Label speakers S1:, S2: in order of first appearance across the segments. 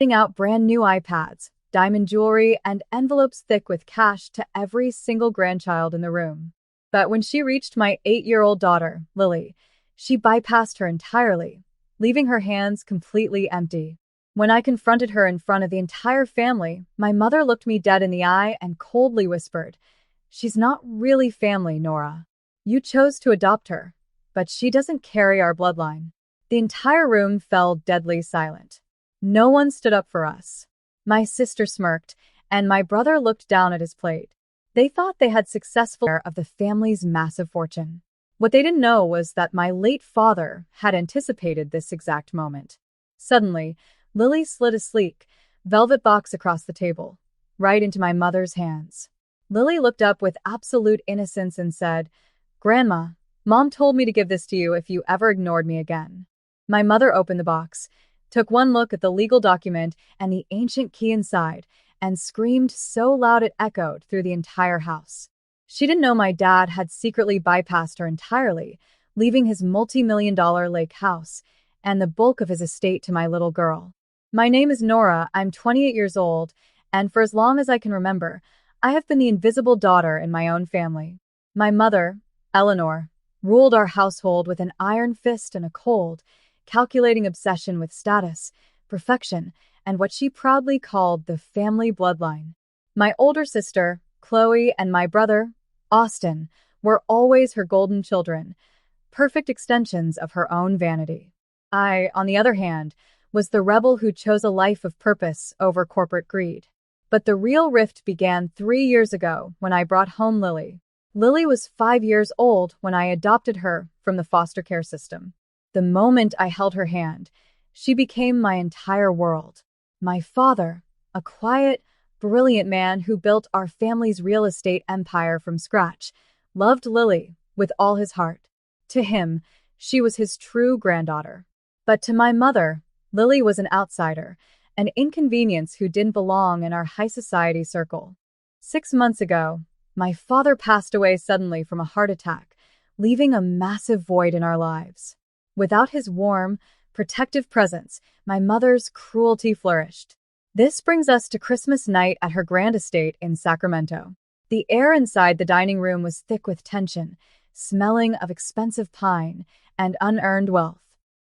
S1: handing out brand new iPads, diamond jewelry, and envelopes thick with cash to every single grandchild in the room. But when she reached my 8-year-old daughter, Lily, she bypassed her entirely, leaving her hands completely empty. When I confronted her in front of the entire family, my mother looked me dead in the eye and coldly whispered, "She's not really family, Nora. You chose to adopt her, but she doesn't carry our bloodline." The entire room fell deadly silent. No one stood up for us. My sister smirked, and my brother looked down at his plate. They thought they had successful share of the family's massive fortune. What they didn't know was that my late father had anticipated this exact moment. Suddenly, Lily slid a sleek, velvet box across the table, right into my mother's hands. Lily looked up with absolute innocence and said, "Grandma, Mom told me to give this to you if you ever ignored me again." My mother opened the box, took one look at the legal document and the ancient key inside, and screamed so loud it echoed through the entire house. She didn't know my dad had secretly bypassed her entirely, leaving his multi-million-dollar lake house and the bulk of his estate to my little girl. My name is Nora, I'm 28 years old, and for as long as I can remember, I have been the invisible daughter in my own family. My mother, Eleanor, ruled our household with an iron fist and a cold, calculating obsession with status, perfection, and what she proudly called the family bloodline. My older sister, Chloe, and my brother, Austin, were always her golden children, perfect extensions of her own vanity. I, on the other hand, was the rebel who chose a life of purpose over corporate greed. But the real rift began 3 years ago when I brought home Lily. Lily was 5 years old when I adopted her from the foster care system. The moment I held her hand, she became my entire world. My father, a quiet, brilliant man who built our family's real estate empire from scratch, loved Lily with all his heart. To him, she was his true granddaughter. But to my mother, Lily was an outsider, an inconvenience who didn't belong in our high society circle. 6 months ago, my father passed away suddenly from a heart attack, leaving a massive void in our lives. Without his warm, protective presence, my mother's cruelty flourished. This brings us to Christmas night at her grand estate in Sacramento. The air inside the dining room was thick with tension, smelling of expensive pine and unearned wealth.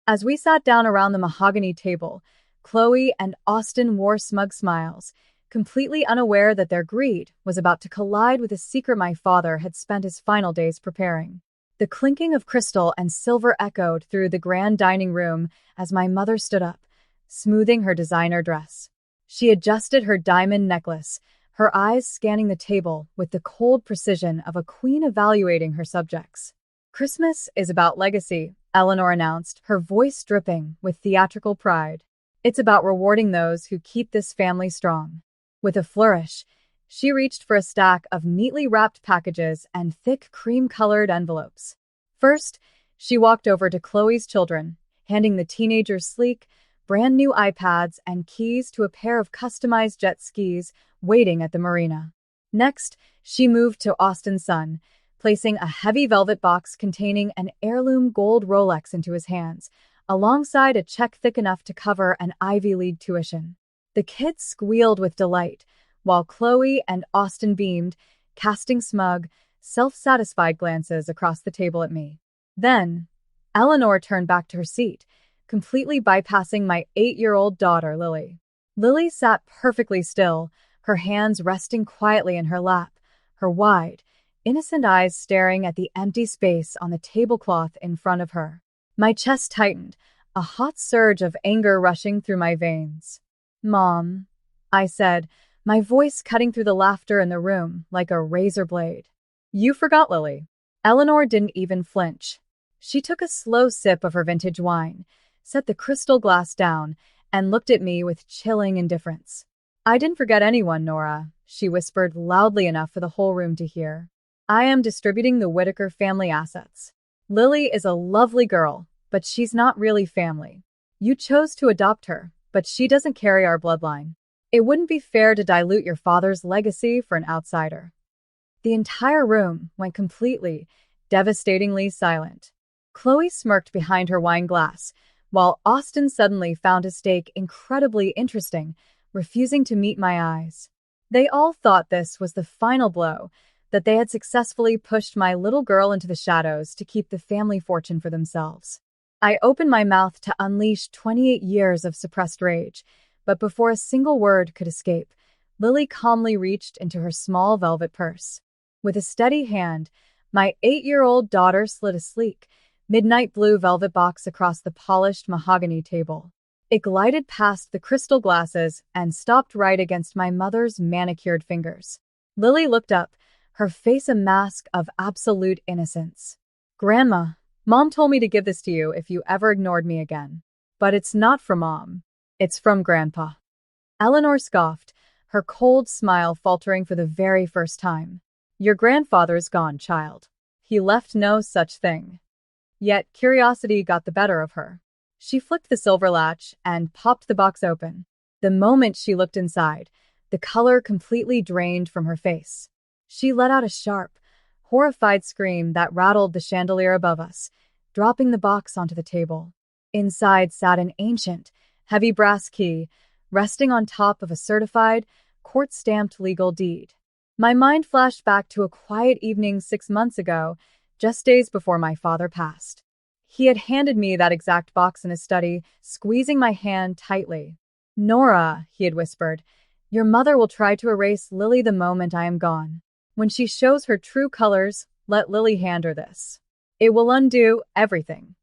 S1: As we sat down around the mahogany table, Chloe and Austin wore smug smiles, completely unaware that their greed was about to collide with a secret my father had spent his final days preparing. The clinking of crystal and silver echoed through the grand dining room as my mother stood up, smoothing her designer dress. She adjusted her diamond necklace, her eyes scanning the table with the cold precision of a queen evaluating her subjects. "Christmas is about legacy," Eleanor announced, her voice dripping with theatrical pride. "It's about rewarding those who keep this family strong." With a flourish, she reached for a stack of neatly wrapped packages and thick cream-colored envelopes. First, she walked over to Chloe's children, handing the teenagers sleek, brand-new iPads and keys to a pair of customized jet skis waiting at the marina. Next, she moved to Austin's son, placing a heavy velvet box containing an heirloom gold Rolex into his hands, alongside a check thick enough to cover an Ivy League tuition. The kids squealed with delight, while Chloe and Austin beamed, casting smug, self-satisfied glances across the table at me. Then, Eleanor turned back to her seat, completely bypassing my 8-year-old daughter, Lily. Lily sat perfectly still, her hands resting quietly in her lap, her wide, innocent eyes staring at the empty space on the tablecloth in front of her. My chest tightened, a hot surge of anger rushing through my veins. "Mom," I said, my voice cutting through the laughter in the room like a razor blade. "You forgot Lily." Eleanor didn't even flinch. She took a slow sip of her vintage wine, set the crystal glass down, and looked at me with chilling indifference. "I didn't forget anyone, Nora," she whispered loudly enough for the whole room to hear. "I am distributing the Whitaker family assets. Lily is a lovely girl, but she's not really family. You chose to adopt her, but she doesn't carry our bloodline. It wouldn't be fair to dilute your father's legacy for an outsider." The entire room went completely, devastatingly silent. Chloe smirked behind her wine glass, while Austin suddenly found his steak incredibly interesting, refusing to meet my eyes. They all thought this was the final blow, that they had successfully pushed my little girl into the shadows to keep the family fortune for themselves. I opened my mouth to unleash 28 years of suppressed rage, but before a single word could escape, Lily calmly reached into her small velvet purse. With a steady hand, my 8-year-old daughter slid a sleek, midnight blue velvet box across the polished mahogany table. It glided past the crystal glasses and stopped right against my mother's manicured fingers. Lily looked up, her face a mask of absolute innocence. "Grandma, Mom told me to give this to you if you ever ignored me again. But it's not from Mom. It's from Grandpa." Eleanor scoffed, her cold smile faltering for the very first time. "Your grandfather's gone, child. He left no such thing." Yet curiosity got the better of her. She flicked the silver latch and popped the box open. The moment she looked inside, the color completely drained from her face. She let out a sharp, horrified scream that rattled the chandelier above us, dropping the box onto the table. Inside sat an ancient, heavy brass key, resting on top of a certified, court-stamped legal deed. My mind flashed back to a quiet evening 6 months ago, just days before my father passed. He had handed me that exact box in his study, squeezing my hand tightly. "Nora," he had whispered, "your mother will try to erase Lily the moment I am gone. When she shows her true colors, let Lily hand her this. It will undo everything."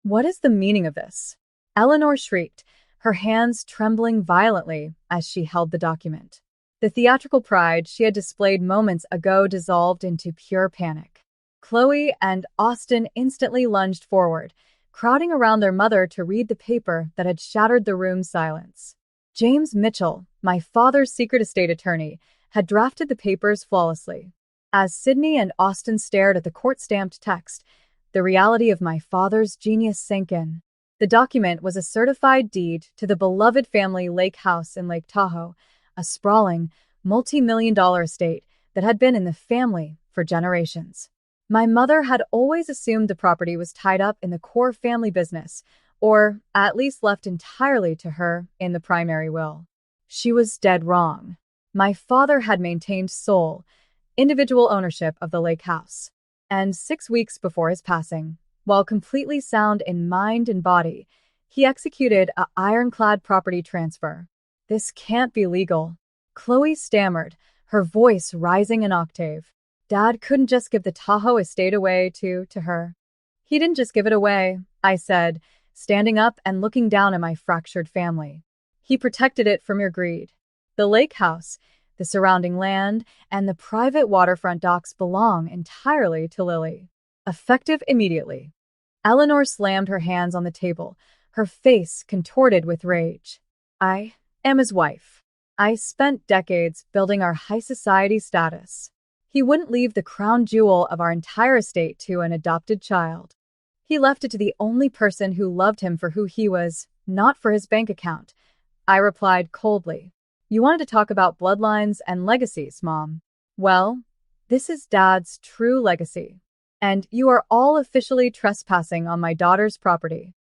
S1: "What is the meaning of this?" Eleanor shrieked, her hands trembling violently as she held the document. The theatrical pride she had displayed moments ago dissolved into pure panic. Chloe and Austin instantly lunged forward, crowding around their mother to read the paper that had shattered the room's silence. James Mitchell, my father's secret estate attorney, had drafted the papers flawlessly. As Sydney and Austin stared at the court-stamped text, the reality of my father's genius sank in. The document was a certified deed to the beloved family lake house in Lake Tahoe, a sprawling, multi-million-dollar estate that had been in the family for generations. My mother had always assumed the property was tied up in the core family business, or at least left entirely to her in the primary will. She was dead wrong. My father had maintained sole, individual ownership of the lake house. And 6 weeks before his passing, while completely sound in mind and body, he executed an ironclad property transfer. "This can't be legal," Chloe stammered, her voice rising an octave. "Dad couldn't just give the Tahoe estate away to her." "He didn't just give it away," I said, standing up and looking down at my fractured family. "He protected it from your greed. The lake house, the surrounding land, and the private waterfront docks belong entirely to Lily. Effective immediately." Eleanor slammed her hands on the table, her face contorted with rage. "I am his wife. I spent decades building our high society status. He wouldn't leave the crown jewel of our entire estate to an adopted child. He left it to the only person who loved him for who he was, not for his bank account," I replied coldly. "You wanted to talk about bloodlines and legacies, Mom. Well, this is Dad's true legacy. And you are all officially trespassing on my daughter's property."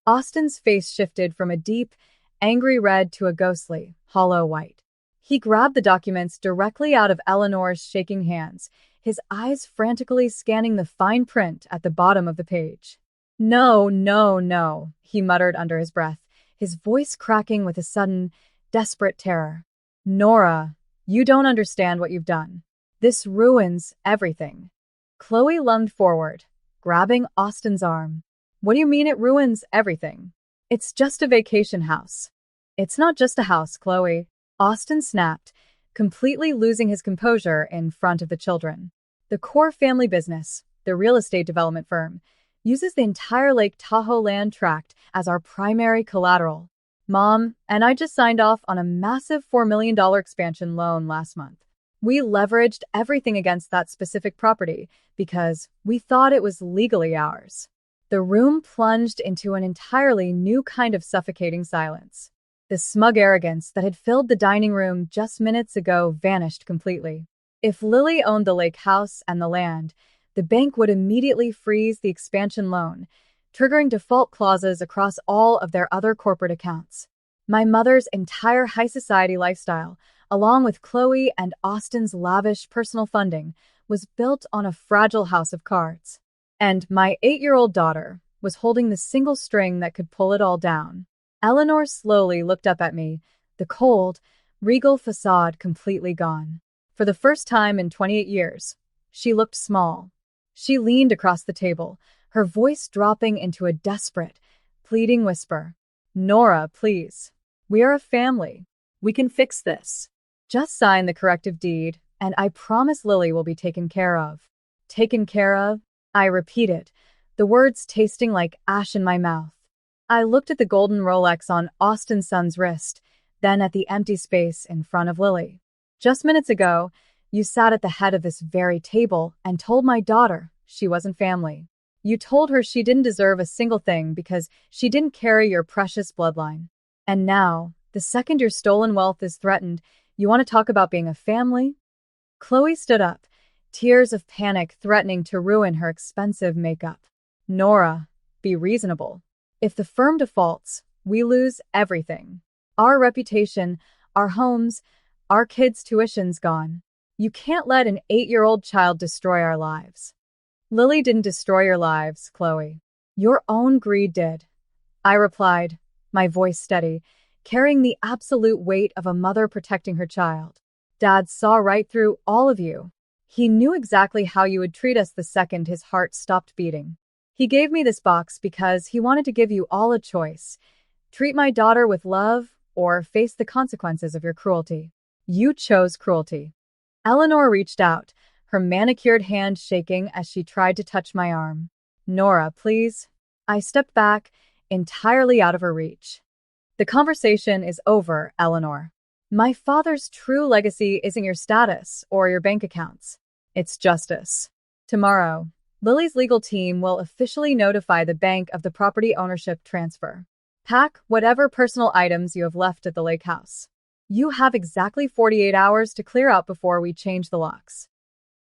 S1: Austin's face shifted from a deep, angry red to a ghostly, hollow white. He grabbed the documents directly out of Eleanor's shaking hands, his eyes frantically scanning the fine print at the bottom of the page. "No, no, no," he muttered under his breath, his voice cracking with a sudden, desperate terror. "Nora, you don't understand what you've done. This ruins everything." Chloe lunged forward, grabbing Austin's arm. "What do you mean it ruins everything? It's just a vacation house." "It's not just a house, Chloe," Austin snapped, completely losing his composure in front of the children. "The core family business, the real estate development firm, uses the entire Lake Tahoe land tract as our primary collateral. Mom and I just signed off on a massive $4 million expansion loan last month. We leveraged everything against that specific property because we thought it was legally ours." The room plunged into an entirely new kind of suffocating silence. The smug arrogance that had filled the dining room just minutes ago vanished completely. If Lily owned the lake house and the land, the bank would immediately freeze the expansion loan, triggering default clauses across all of their other corporate accounts. My mother's entire high society lifestyle, along with Chloe and Austin's lavish personal funding, was built on a fragile house of cards. And my 8-year-old daughter was holding the single string that could pull it all down. Eleanor slowly looked up at me, the cold, regal facade completely gone. For the first time in 28 years, she looked small. She leaned across the table, her voice dropping into a desperate, pleading whisper. "Nora, please. We are a family. We can fix this. Just sign the corrective deed, and I promise Lily will be taken care of." Taken care of? I repeated, the words tasting like ash in my mouth. I looked at the golden Rolex on Austin's son's wrist, then at the empty space in front of Lily. Just minutes ago, you sat at the head of this very table and told my daughter she wasn't family. You told her she didn't deserve a single thing because she didn't carry your precious bloodline. And now, the second your stolen wealth is threatened, you want to talk about being a family? Chloe stood up, tears of panic threatening to ruin her expensive makeup. Nora, be reasonable. If the firm defaults, we lose everything. Our reputation, our homes, our kids' tuition's gone. You can't let an 8-year-old child destroy our lives. Lily didn't destroy your lives, Chloe. Your own greed did. I replied, my voice steady, carrying the absolute weight of a mother protecting her child. Dad saw right through all of you. He knew exactly how you would treat us the second his heart stopped beating. He gave me this box because he wanted to give you all a choice. Treat my daughter with love or face the consequences of your cruelty. You chose cruelty. Eleanor reached out, her manicured hand shaking as she tried to touch my arm. Nora, please. I stepped back, entirely out of her reach. The conversation is over, Eleanor. My father's true legacy isn't your status or your bank accounts. It's justice. Tomorrow, Lily's legal team will officially notify the bank of the property ownership transfer. Pack whatever personal items you have left at the lake house. You have exactly 48 hours to clear out before we change the locks.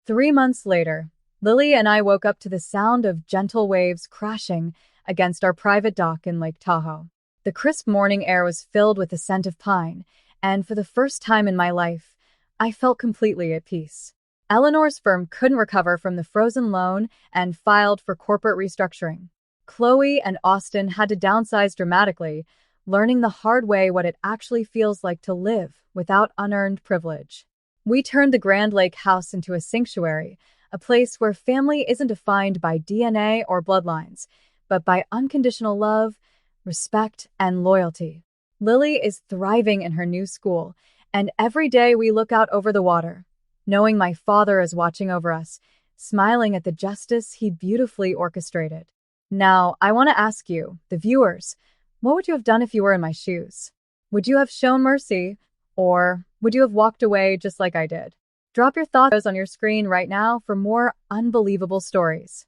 S1: 3 months later, Lily and I woke up to the sound of gentle waves crashing against our private dock in Lake Tahoe. The crisp morning air was filled with the scent of pine, and for the first time in my life, I felt completely at peace. Eleanor's firm couldn't recover from the frozen loan and filed for corporate restructuring. Chloe and Austin had to downsize dramatically, learning the hard way what it actually feels like to live without unearned privilege. We turned the Grand Lake house into a sanctuary, a place where family isn't defined by DNA or bloodlines, but by unconditional love, respect, and loyalty. Lily is thriving in her new school, and every day we look out over the water, knowing my father is watching over us, smiling at the justice he beautifully orchestrated. Now, I want to ask you, the viewers, what would you have done if you were in my shoes? Would you have shown mercy, or would you have walked away just like I did? Drop your thoughts on your screen right now for more unbelievable stories.